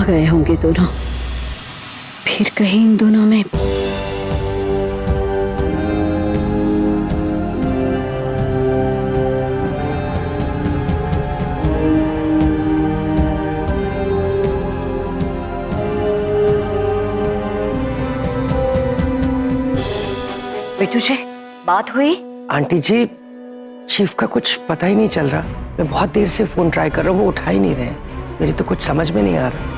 गए होंगे दोनों? फिर कहीं इन दोनों में बेटू जी बात हुई? आंटी जी, चीफ का कुछ पता ही नहीं चल रहा। मैं बहुत देर से फोन ट्राई कर रहा हूँ, वो उठा ही नहीं रहे। मेरी तो कुछ समझ में नहीं आ रहा।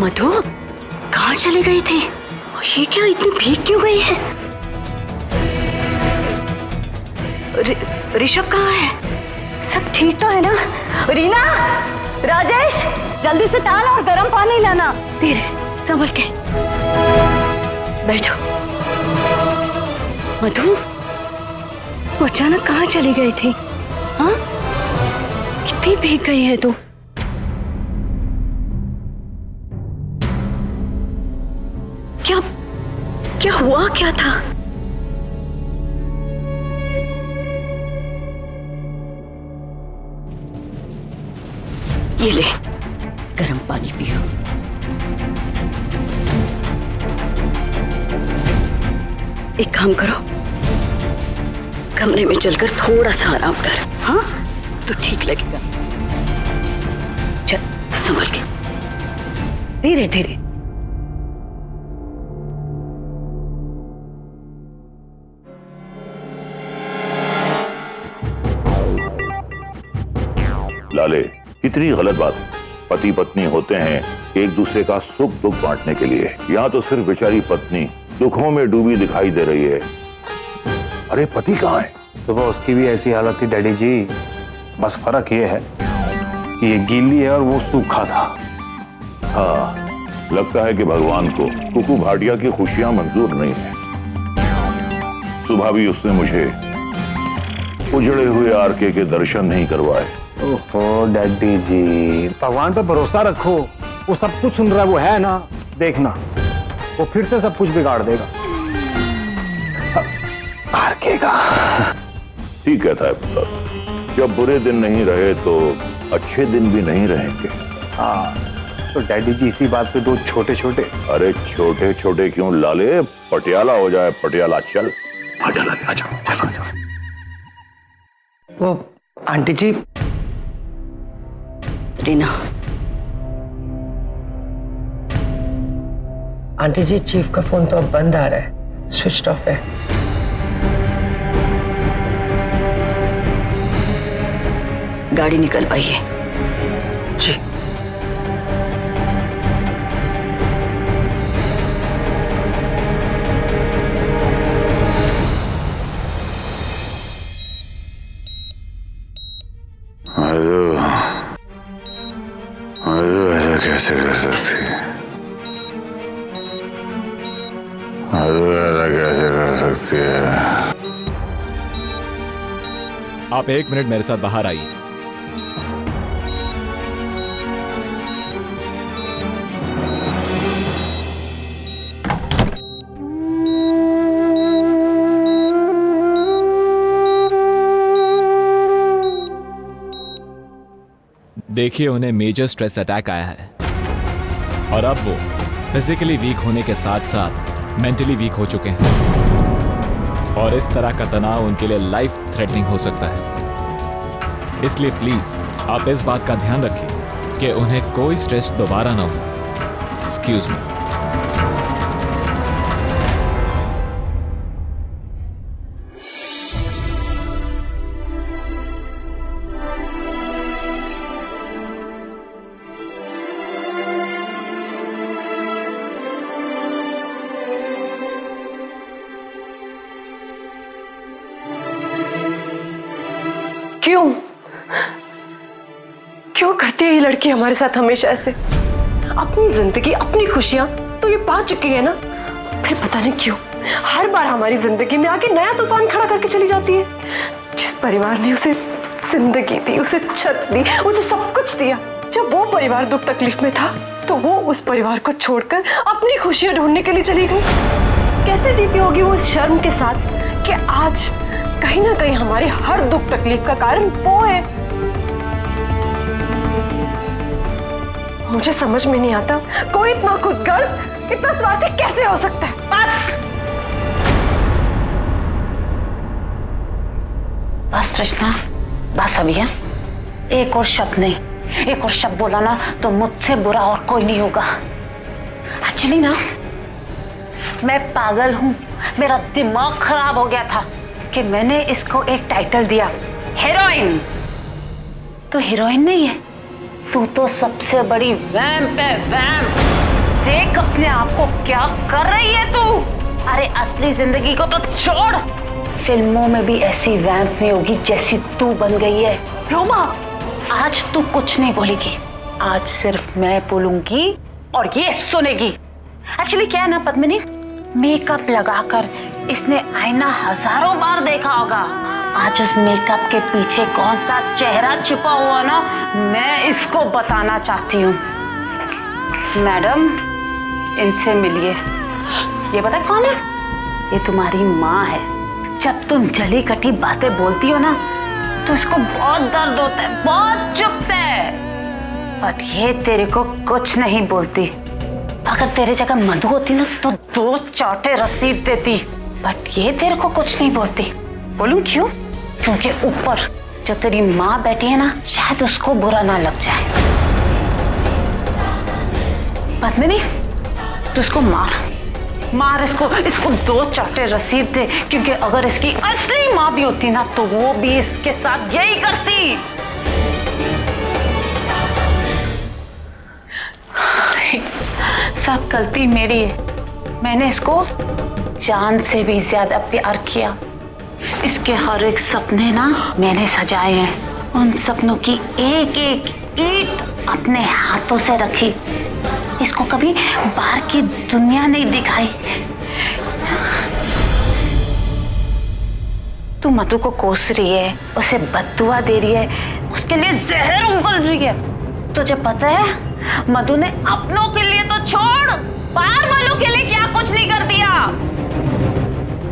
मधु कहाँ चली गई थी? ये क्या इतनी भीग क्यों गई है? ऋषभ कहाँ है? सब ठीक तो है ना? रीना, राजेश, जल्दी से दाल और गर्म पानी लाना। धीरे संभल के बैठो। मधु वो अचानक कहाँ चली गई थी? हाँ, कितनी भीग गई है तू? क्या क्या हुआ, क्या था? ये ले गर्म पानी पियो। एक काम करो, कमरे में चलकर थोड़ा सा आराम कर। हाँ तो ठीक लगेगा। चल संभल के, धीरे धीरे। लाले, कितनी गलत बात। पति पत्नी होते हैं एक दूसरे का सुख दुख बांटने के लिए। यहाँ तो सिर्फ बेचारी पत्नी दुखों में डूबी दिखाई दे रही है। अरे पति कहाँ है? सुबह उसकी भी ऐसी हालत थी डैडी जी। बस फर्क ये है कि ये गीली है और वो सूखा था। हाँ, लगता है कि भगवान को कुकू भाटिया की खुशियां मंजूर नहीं है। सुबह भी उसने मुझे उजड़े हुए आरके के दर्शन नहीं करवाए। ओहो डैडी जी, भगवान पे भरोसा रखो, वो सब कुछ सुन रहा है। वो है ना, देखना वो फिर से सब कुछ बिगाड़ देगा। आरकेगा। ठीक कहता है पुत्र, जब बुरे दिन नहीं रहे तो अच्छे दिन भी नहीं रहेंगे। हाँ तो डैडी जी इसी बात पे दो छोटे छोटे। अरे छोटे छोटे क्यों लाले, पटियाला हो जाए पटियाला। चल पटियाला आ जाओ, चलो जाओ। वो आंटी जी। रीना, आंटी जी, चीफ का फोन तो अब बंद आ रहा है, स्विच ऑफ है। गाड़ी निकल पाई है? जी। ऐसा कैसे कर सकती है? ऐसा कैसे कर सकती है? आप 1 मिनट मेरे साथ बाहर आइए। देखिए, उन्हें मेजर स्ट्रेस अटैक आया है और अब वो फिजिकली वीक होने के साथ साथ मेंटली वीक हो चुके हैं और इस तरह का तनाव उनके लिए लाइफ थ्रेटनिंग हो सकता है। इसलिए प्लीज आप इस बात का ध्यान रखिए कि उन्हें कोई स्ट्रेस दोबारा ना हो। Excuse me. क्यों? करती है ये लड़की हमारे साथ हमेशा ऐसे। अपनी जिंदगी, अपनी खुशियां तो ये पा चुकी है ना, फिर पता नहीं क्यों हर बार हमारी जिंदगी में आके नया तूफान खड़ा करके चली जाती है। जिस परिवार ने उसे जिंदगी दी, उसे छत दी, उसे सब कुछ दिया, जब वो परिवार दुख तकलीफ में था तो वो उस परिवार को छोड़कर अपनी खुशियां ढूंढने के लिए चली गई। कैसे जीती होगी वो इस शर्म के साथ कि आज कहीं ना कहीं हमारे हर दुख तकलीफ का कारण वो है। मुझे समझ में नहीं आता कोई इतना खुदगर्ज, इतना स्वार्थी कैसे हो सकता है। बस कृष्णा, बस अभी है। एक और शब्द नहीं, एक और शब्द बोला ना तो मुझसे बुरा और कोई नहीं होगा। एक्चुअली ना मैं पागल हूं, मेरा दिमाग खराब हो गया था कि मैंने इसको एक टाइटल दिया, हीरोइन। तो हीरोइन नहीं है, तू तो सबसे बड़ी वैम्प है, वैम्प। देख अपने आप को क्या कर रही है तू। अरे असली जिंदगी को तो छोड़, फिल्मों में भी ऐसी वैम्प नहीं होगी जैसी तू बन गई है। रोमा, आज तू कुछ नहीं बोलेगी, आज सिर्फ मैं बोलूंगी और ये सुनेगी। एक्चुअली क्या है ना पद्मिनी, मेकअप लगाकर इसने आईना हजारों बार देखा होगा। आज उस मेकअप के पीछे कौन सा चेहरा छिपा हुआ ना, मैं इसको बताना चाहती हूँ। मैडम, इनसे मिलिए। ये पता कौन है? ये तुम्हारी माँ है। जब तुम जली कटी बातें बोलती हो ना तो इसको बहुत दर्द होता है, बहुत चुभता है, बट ये तेरे को कुछ नहीं बोलती। अगर तेरे जगह मधु होती ना तो 2 चाटे रसीद देती, बट ये तेरे को कुछ नहीं बोलती। बोलूं क्यों? क्योंकि ऊपर जो तेरी माँ बैठी है ना, शायद उसको बुरा ना लग जाए। पद्मिनी, तू उसको मार मार, इसको 2 चाटे रसीद दे, क्योंकि अगर इसकी असली माँ भी होती ना तो वो भी इसके साथ यही करती। सब गलती मेरी है। मैंने इसको जान से भी ज्यादा प्यार किया। इसके हर एक सपने ना मैंने सजाए हैं। उन सपनों की एक एक ईंट अपने हाथों से रखी। इसको कभी बाहर की दुनिया नहीं दिखाई। तू मधु को कोस रही है, उसे बद्दुआ दे रही है, उसके लिए जहर उगल रही है। तुझे पता है मधु ने अपनों के लिए तो छोड़, बाहर वालों के लिए क्या कुछ नहीं कर दिया।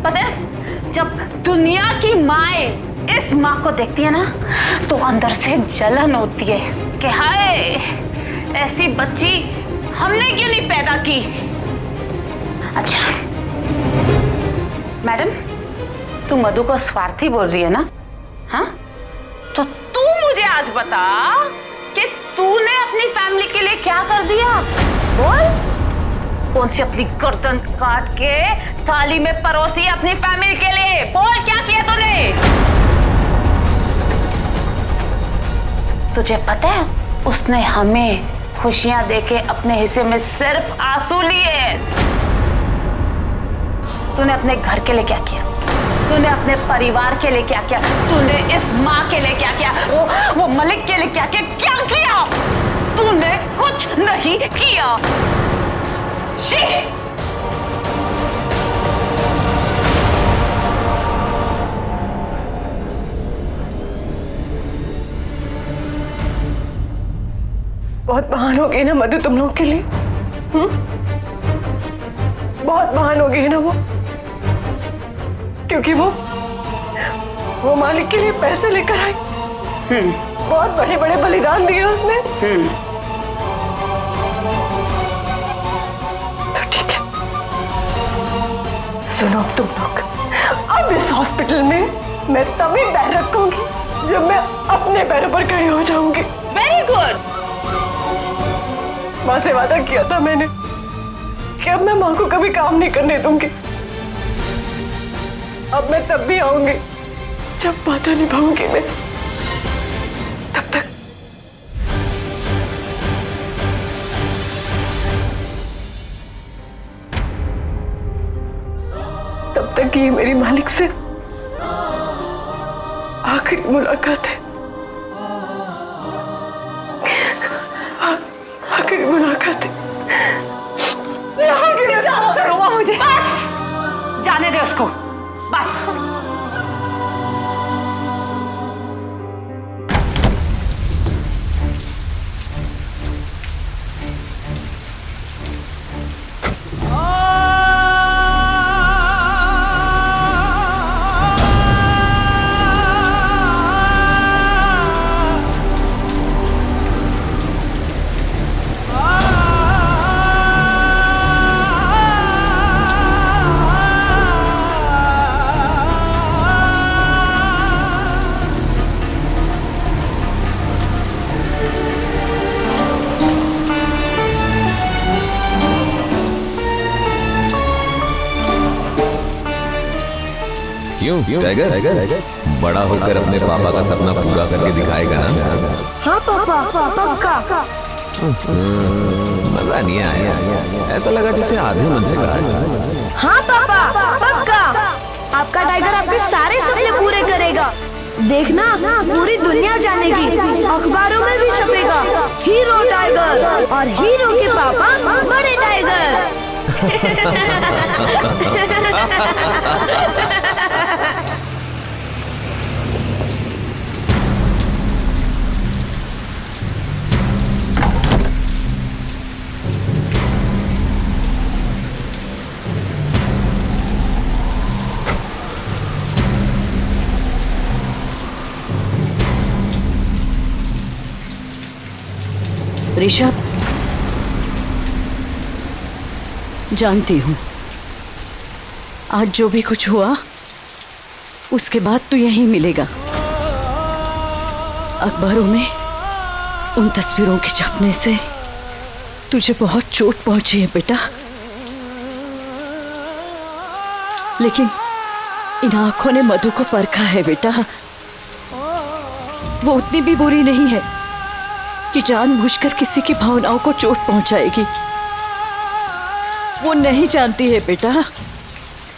पता है, जब दुनिया की माएं इस माँ को देखती है ना तो अंदर से जलन होती है कि हाय, ऐसी बच्ची हमने क्यों नहीं पैदा की। अच्छा मैडम, तू मधु को स्वार्थी बोल रही है ना? हाँ, तो तू मुझे आज बता कि तूने अपनी फैमिली के लिए क्या कर दिया। बोल, कौन सी अपनी गर्दन काट के थाली में परोसी अपनी फैमिली के लिए? बोल, क्या किया तूने? तुझे पता है उसने हमें खुशियां देके अपने हिस्से में सिर्फ आंसू लिए। तूने अपने घर के लिए क्या किया? तूने अपने परिवार के लिए क्या किया? तूने इस माँ के लिए क्या किया? वो मलिक के लिए क्या किया? क्या किया? तूने कुछ नहीं किया। बहुत महान हो गई ना मधु तुम लोग के लिए। बहुत महान हो गई ना वो, क्योंकि वो मालिक के लिए पैसे लेकर आई। बहुत बड़े बड़े बलिदान दिए उसने। तो ठीक है, सुनो अब तुम लोग, अब इस हॉस्पिटल में मैं तभी पैर रखूंगी जब मैं अपने पैरों पर खड़ी हो जाऊंगी। Very good. माँ से वादा किया था मैंने कि अब मैं माँ को कभी काम नहीं करने दूंगी। अब मैं तब भी आऊंगी जब वादा निभाऊंगी मैं। तब तक ये मेरी मालिक से आखिरी मुलाकात है। क्यों टाइगर बड़ा होकर अपने पापा का सपना पूरा करके दिखाएगा ना? हाँ पापा, पक्का। मजा नहीं आया, ऐसा लगा जैसे आधे मन से कहा। हाँ पापा, पक्का। आपका टाइगर आपके सारे सपने पूरे करेगा। देखना, पूरी दुनिया जानेगी, अखबारों में भी छपेगा, हीरो टाइगर और हीरो के पापा बड़े टाइगर। ऋषभ, जानती हूं आज जो भी कुछ हुआ उसके बाद तू यहीं मिलेगा। अखबारों में उन तस्वीरों के छपने से तुझे बहुत चोट पहुंची है बेटा, लेकिन इन आंखों ने मधु को परखा है बेटा। वो उतनी भी बुरी नहीं है कि जानबूझकर किसी की भावनाओं को चोट पहुंचाएगी। वो नहीं जानती है बेटा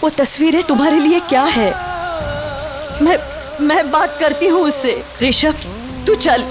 वो तस्वीरें तुम्हारे लिए क्या है। मैं बात करती हूँ उससे। ऋषभ, तू चल।